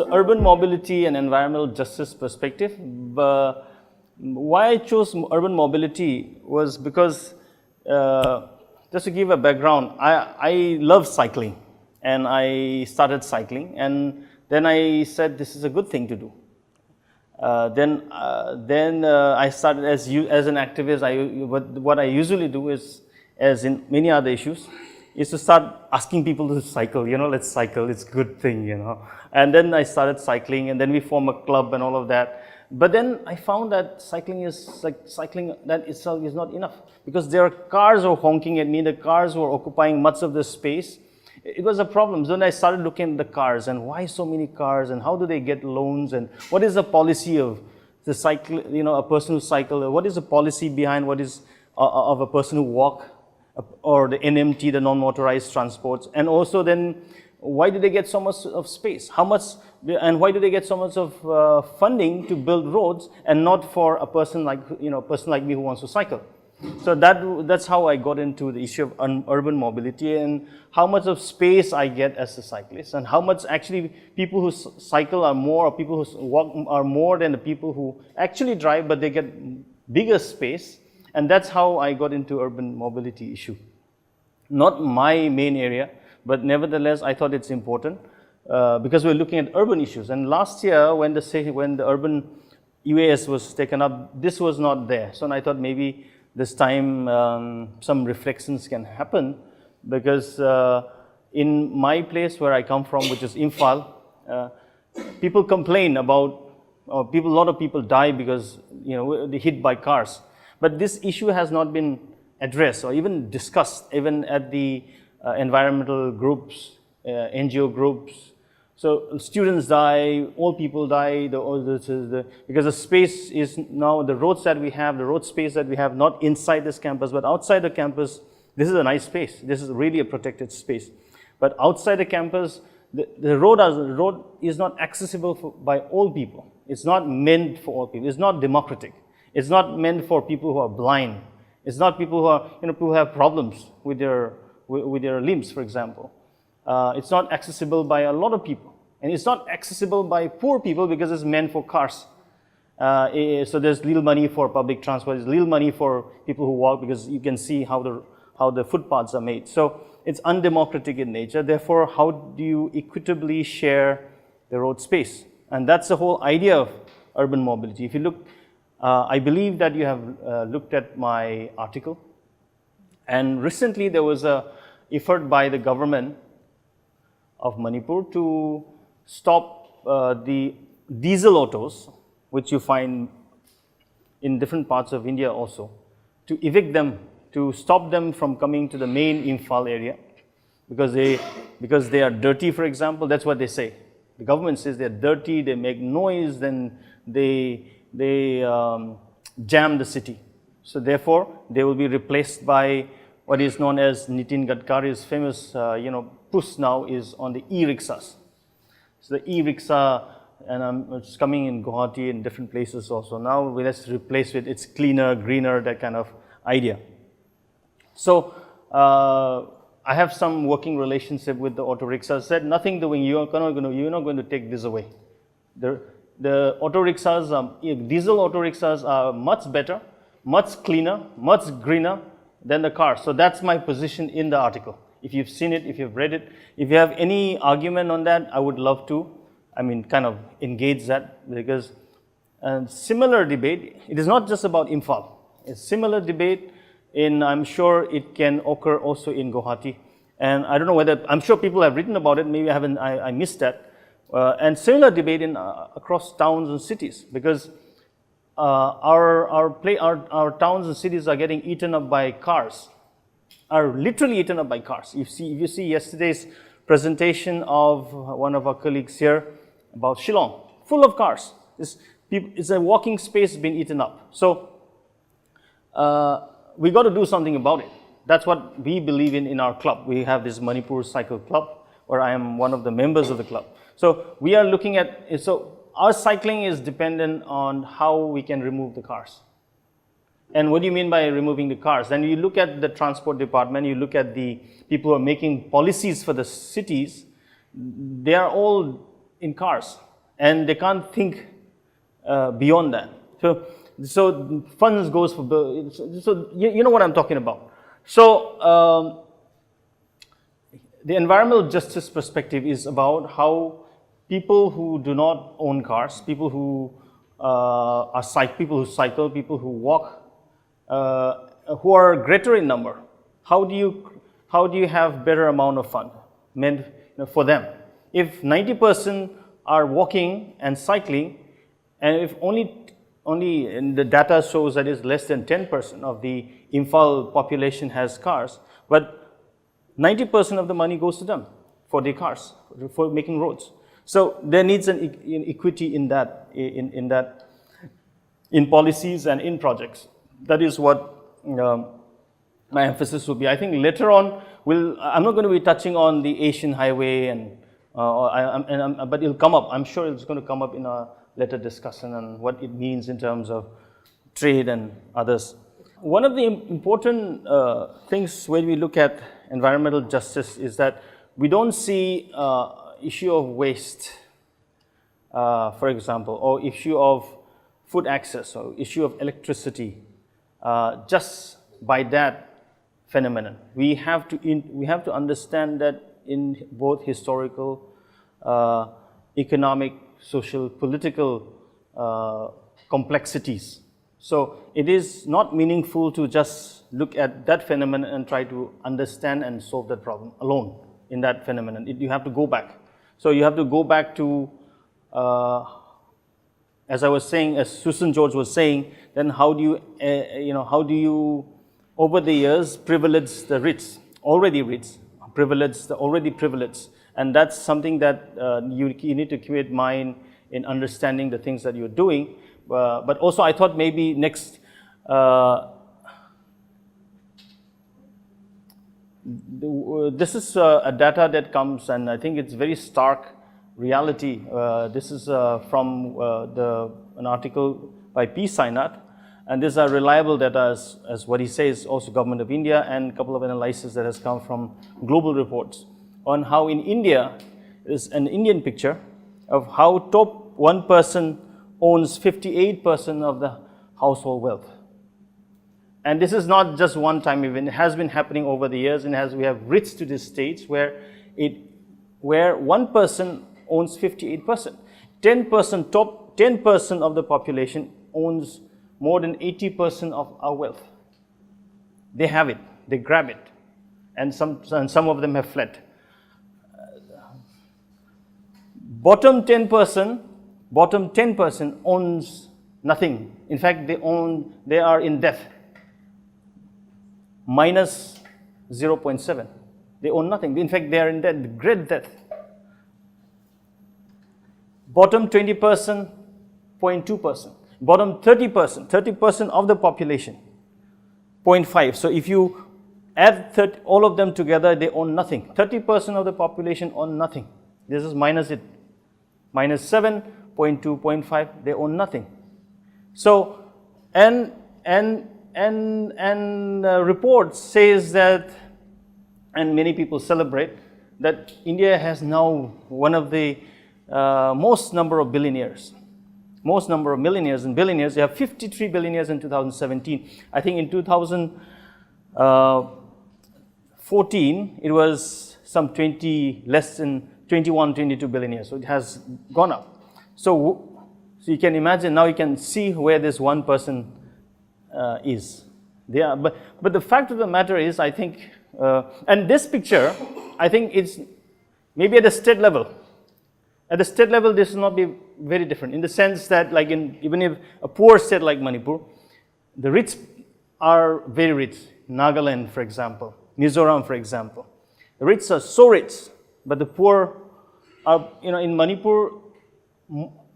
So urban mobility and environmental justice perspective. Why I chose urban mobility was because, just to give a background, I love cycling, and I started cycling, and then I said this is a good thing to do. Then I started as an activist. What I usually do is, as in many other issues, is to start asking people to cycle. Let's cycle. It's a good thing. And then I started cycling, and then we formed a club and all of that. But then I found that cycling that itself is not enough, because there are cars were honking at me. The cars were occupying much of the space. It was a problem. So then I started looking at the cars, and why so many cars, and how do they get loans, and what is the policy of the cycle, a person who cycle, what is the policy behind what is of a person who walk, or the NMT, the non-motorized transports, and also then why do they get so much of space? How much, and why do they get so much of funding to build roads, and not for a person like me who wants to cycle? So that's how I got into the issue of urban mobility, and how much of space I get as a cyclist, and how much actually people who cycle are more, or people who walk are more than the people who actually drive, but they get bigger space. And that's how I got into urban mobility issue. Not my main area, but nevertheless I thought it's important, because we're looking at urban issues. And last year when the urban UAS was taken up, this was not there. So I thought maybe this time some reflections can happen, because in my place where I come from, which is Imphal, people complain about, a lot of people die because they're hit by cars. But this issue has not been addressed or even discussed, even at the environmental groups, NGO groups. So students die, old people die, because the space is now, the roads that we have, the road space that we have, not inside this campus, but outside the campus, this is a nice space. This is really a protected space. But outside the campus, the road is not accessible by all people. It's not meant for all people. It's not democratic. It's not meant for people who are blind. It's not people who are, people who have problems with their limbs, for example. It's not accessible by a lot of people. And it's not accessible by poor people, because it's meant for cars. So there's little money for public transport. There's little money for people who walk, because you can see how the footpaths are made. So it's undemocratic in nature. Therefore, how do you equitably share the road space? And that's the whole idea of urban mobility. If you look, I believe that you have looked at my article. And recently there was an effort by the government of Manipur to stop the diesel autos, which you find in different parts of India also, to evict them, to stop them from coming to the main Imphal area, because they are dirty, for example. That's what they say. The government says they're dirty, they make noise, then they jam the city. So therefore, they will be replaced by what is known as Nitin Gadkari's famous, push now is on the e-rickshaws. So the e-rickshaw, and it's coming in Guwahati and different places also. Now let's replace it. It's cleaner, greener, that kind of idea. So I have some working relationship with the auto rickshaws. Said nothing doing. You're not going to take this away. The auto rickshaws, diesel auto rickshaws are much better, much cleaner, much greener than the car. So that's my position in the article. If you've seen it, if you've read it, if you have any argument on that, I would love to, kind of engage that, because similar debate, it is not just about Imphal. It's similar debate I'm sure it can occur also in Guwahati. And I don't know whether, I'm sure people have written about it, maybe I missed that. And similar debate across towns and cities, because our towns and cities are getting eaten up by cars, are literally eaten up by cars. If you see yesterday's presentation of one of our colleagues here about Shillong, full of cars. It's a walking space being eaten up. So we got to do something about it. That's what we believe in our club. We have this Manipur Cycle Club, where I am one of the members of the club. So we are looking at, our cycling is dependent on how we can remove the cars. And what do you mean by removing the cars? Then you look at the transport department, you look at the people who are making policies for the cities, they are all in cars. and they can't think beyond that. So funds goes for, so you know what I'm talking about. So the environmental justice perspective is about how people who do not own cars, people who people who cycle, people who walk, who are greater in number, how do you have better amount of fund meant for them? If 90% are walking and cycling, and if only and the data shows that is less than 10% of the Imphal population has cars, but 90% of the money goes to them for the cars, for making roads. So there needs an equity in that, in policies and in projects. That is what my emphasis will be. I think later on, I'm not going to be touching on the Asian highway, but it'll come up. I'm sure it's going to come up in a later discussion on what it means in terms of trade and others. One of the important things when we look at environmental justice is that we don't see issue of waste, for example, or issue of food access, or issue of electricity, just by that phenomenon. We have to understand that in both historical, economic, social, political complexities. So it is not meaningful to just look at that phenomenon and try to understand and solve that problem alone in that phenomenon. You have to go back. So you have to go back to, as I was saying, as Susan George was saying, then how do you, over the years, privilege the rich, privilege the already privileged, and that's something that you need to create mind in understanding the things that you're doing. But also, I thought maybe next, this is a data that comes, and I think it's very stark reality. This is from an article by P. Sainath, and these are reliable data as what he says, also Government of India, and a couple of analyses that has come from global reports on how in India, is an Indian picture of how top 1% owns 58% of the household wealth. And this is not just one time event, it has been happening over the years, and as we have reached to this stage where 1% owns 58%. 10%, top 10% of the population owns more than 80% of our wealth. They have it, they grab it, and some of them have fled. Bottom 10% owns nothing. In fact, they are in debt. Minus 0.7. They own nothing. In fact, they are in debt, great debt. Bottom 20%, 0.2%. Bottom 30% of the population, 0.5. So if you add all of them together, they own nothing. 30% of the population own nothing. This is minus it. Minus 7, 0.2, 0.5, they own nothing. So, and report says that, and many people celebrate, that India has now one of the most number of billionaires. Most number of millionaires and billionaires. They have 53 billionaires in 2017. I think in 2014, it was some less than 21, 22 billionaires. So it has gone up. So you can imagine, now you can see where this 1% is. But the fact of the matter is, I think, and this picture, I think it's maybe at the state level. At the state level, this will not be very different in the sense that, like even if a poor state like Manipur, the rich are very rich. Nagaland, for example, Mizoram, for example, the rich are so rich, but the poor are, in Manipur,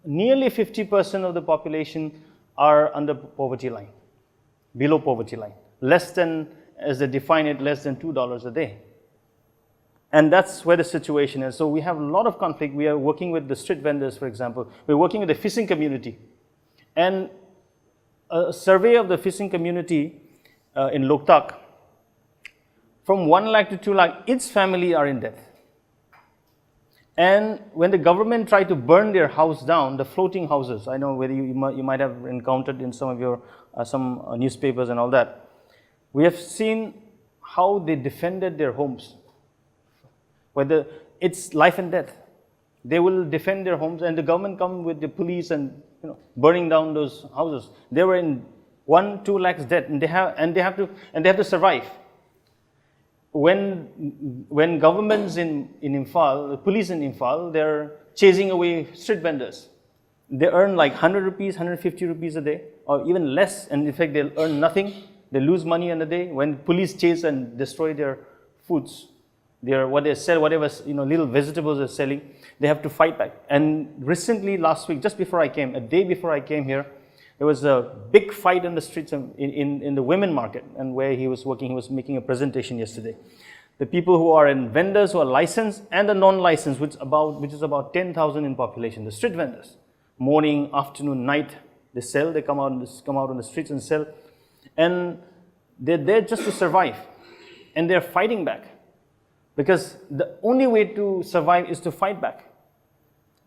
nearly 50% of the population are under poverty line, below poverty line, less than, as they define it, less than $2 a day. And that's where the situation is. So we have a lot of conflict. We are working with the street vendors, for example. We're working with the fishing community. And a survey of the fishing community in Loktak, from 1 lakh to 2 lakh, each family are in debt. And when the government tried to burn their house down, the floating houses, I know whether you might have encountered in some of your newspapers and all that, we have seen how they defended their homes. Whether it's life and death, they will defend their homes, and the government come with the police and burning down those houses. They were in 1-2 lakhs debt, and they have to survive. When governments in Imphal, the police in Imphal, they're chasing away street vendors. They earn like 100 rupees, 150 rupees a day, or even less, and in fact they'll earn nothing. They lose money on the day. When police chase and destroy their foods, what they sell, whatever little vegetables they're selling, they have to fight back. And recently, last week, just before I came, a day before I came here, there was a big fight in the streets in the women market, and where he was working, he was making a presentation yesterday. The people who are in vendors who are licensed and the non-licensed, which is about 10,000 in population, the street vendors. Morning, afternoon, night, they sell, they come out on the streets and sell. And they're there just to survive. And they're fighting back. Because the only way to survive is to fight back.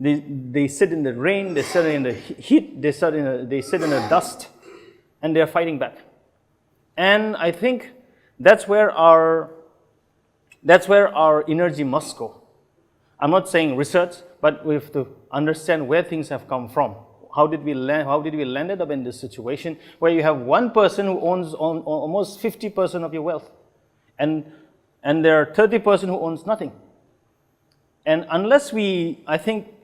They sit in the rain, they sit in the heat, they sit in the dust, and they're fighting back. And I think that's where our energy must go. I'm not saying research, but we have to understand where things have come from. How did we land up in this situation where you have one person who owns almost 50% of your wealth, and there are 30% who owns nothing. And unless we, I think,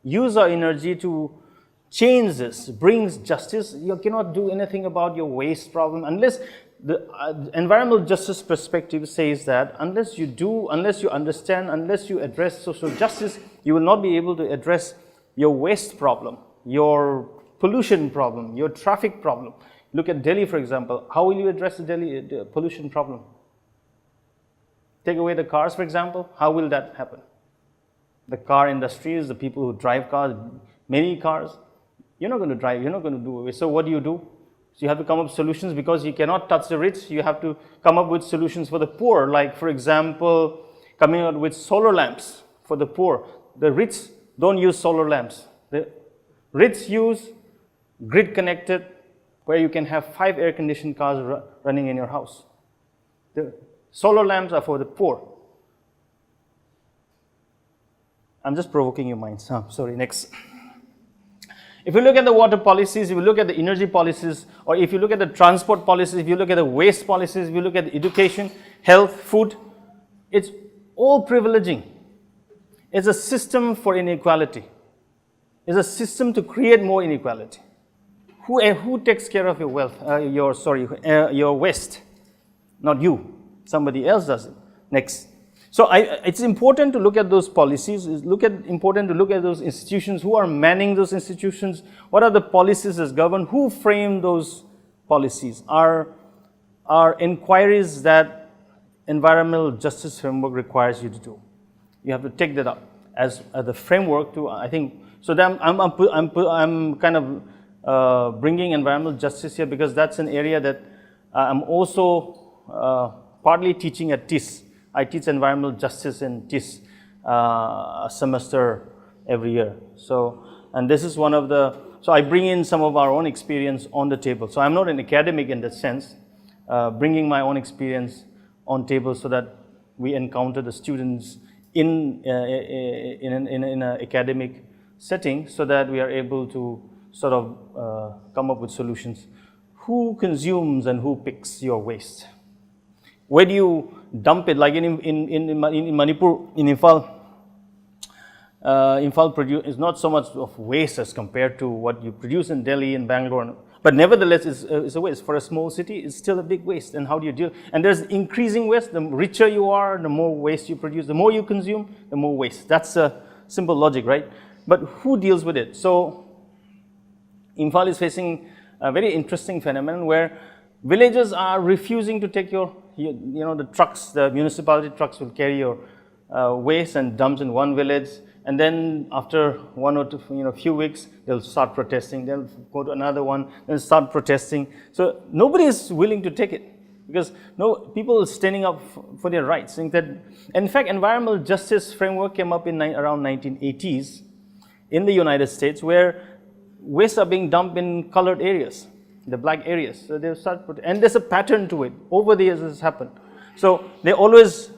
use our energy to change this, brings justice, you cannot do anything about your waste problem unless the environmental justice perspective says that unless you understand, unless you address social justice, you will not be able to address your waste problem, your pollution problem, your traffic problem. Look at Delhi, for example. How will you address the pollution problem? Take away the cars, for example. How will that happen? The car industry is the people who drive cars, many cars. You're not going to drive, you're not going to do away. So what do? So you have to come up with solutions, because you cannot touch the rich. You have to come up with solutions for the poor, like, for example, coming out with solar lamps for the poor. The rich don't use solar lamps. The rich use grid connected, where you can have 5 air-conditioned cars running in your house. The solar lamps are for the poor. I'm just provoking your minds. Sorry, next. If you look at the water policies, if you look at the energy policies, or if you look at the transport policies, if you look at the waste policies, if you look at education, health, food, it's all privileging. It's a system for inequality. It's a system to create more inequality. Who takes care of your wealth? Your waste? Not you. Somebody else does it. Next. So it's important to look at those policies. Important to look at those institutions. Who are manning those institutions? What are the policies that govern? Who frame those policies? Are inquiries that environmental justice framework requires you to do. You have to take that up as the framework to. I think so. Then I'm kind of bringing environmental justice here, because that's an area that I'm also partly teaching at TIS. I teach environmental justice in TIS a semester every year. And this is one of the, so I bring in some of our own experience on the table. So I'm not an academic in that sense, bringing my own experience on table so that we encounter the students in an academic setting, so that we are able to sort of come up with solutions. Who consumes and who picks your waste? Where do you dump it? Like in Manipur, in Imphal, Imphal is not so much of waste as compared to what you produce in Delhi and Bangalore. But nevertheless, it's a waste. For a small city, it's still a big waste. And how do you deal? And there's increasing waste. The richer you are, the more waste you produce. The more you consume, the more waste. That's a simple logic, right? But who deals with it? So Imphal is facing a very interesting phenomenon where villages are refusing to take the trucks, the municipality trucks will carry your waste and dumps in one village, and then after one or two, few weeks, they'll start protesting. They'll go to another one, then start protesting. So nobody is willing to take it. because no people are standing up for their rights, saying that. In fact, environmental justice framework came up in around 1980s in the United States, where wastes are being dumped in colored areas, the black areas. So they start and there's a pattern to it. Over the years, this has happened. So they always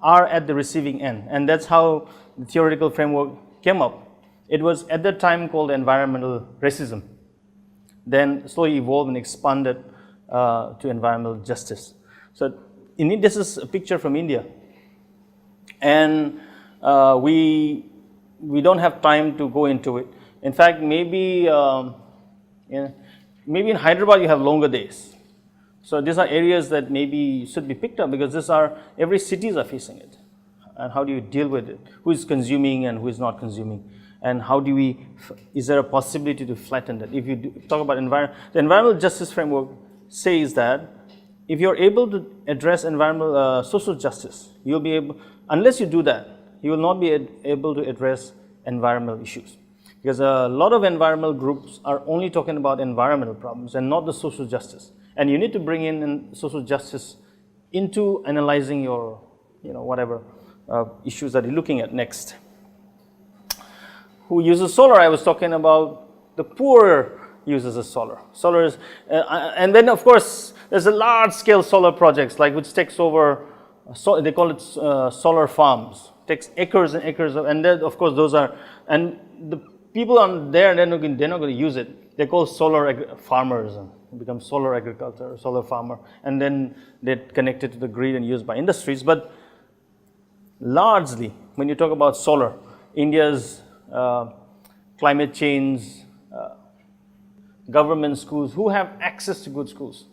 are at the receiving end, and that's how the theoretical framework came up. It was at that time called environmental racism, then slowly evolved and expanded to environmental justice. So this is a picture from India, and we don't have time to go into it. In fact, maybe maybe in Hyderabad you have longer days. So these are areas that maybe should be picked up, because every cities are facing it. And how do you deal with it? Who is consuming and who is not consuming? And how do is there a possibility to flatten that? If you talk about the environmental justice framework says that if you're able to address environmental social justice, you'll be able, unless you do that, you will not be able to address environmental issues. Because a lot of environmental groups are only talking about environmental problems and not the social justice. And you need to bring in social justice into analyzing your, whatever issues that you're looking at next. Who uses solar? I was talking about the poor uses of solar. Solar is, and then of course there's a large-scale solar projects which takes over. They call it solar farms. Takes acres and acres of, and then of course those are, and the people on there they're not going to use it. They call solar farmers and become solar agriculture, solar farmer, and then they're connected to the grid and used by industries. But largely, when you talk about solar, India's climate change, government schools, who have access to good schools,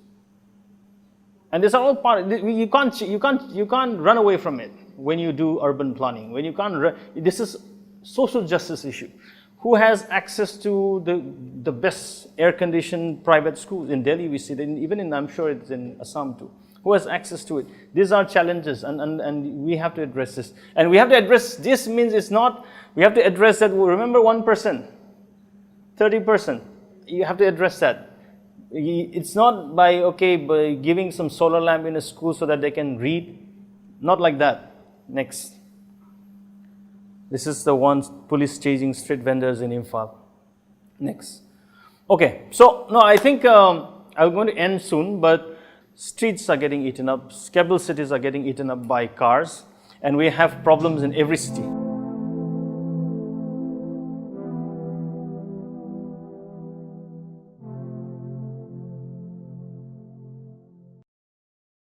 and these are all part. You can't run away from it when you do urban planning. When you can't, this is social justice issue. Who has access to the best air-conditioned private schools? In Delhi, we see that, even in, I'm sure it's in Assam too. Who has access to it? These are challenges, and we have to address this. And we have to address this means it's not, we have to address that, remember 1%, 30%, you have to address that. It's not by giving some solar lamp in a school so that they can read, not like that. Next. This is the one police chasing street vendors in Imphal. Next. Okay, so no, I think I'm going to end soon, but streets are getting eaten up, capital cities are getting eaten up by cars, and we have problems in every city.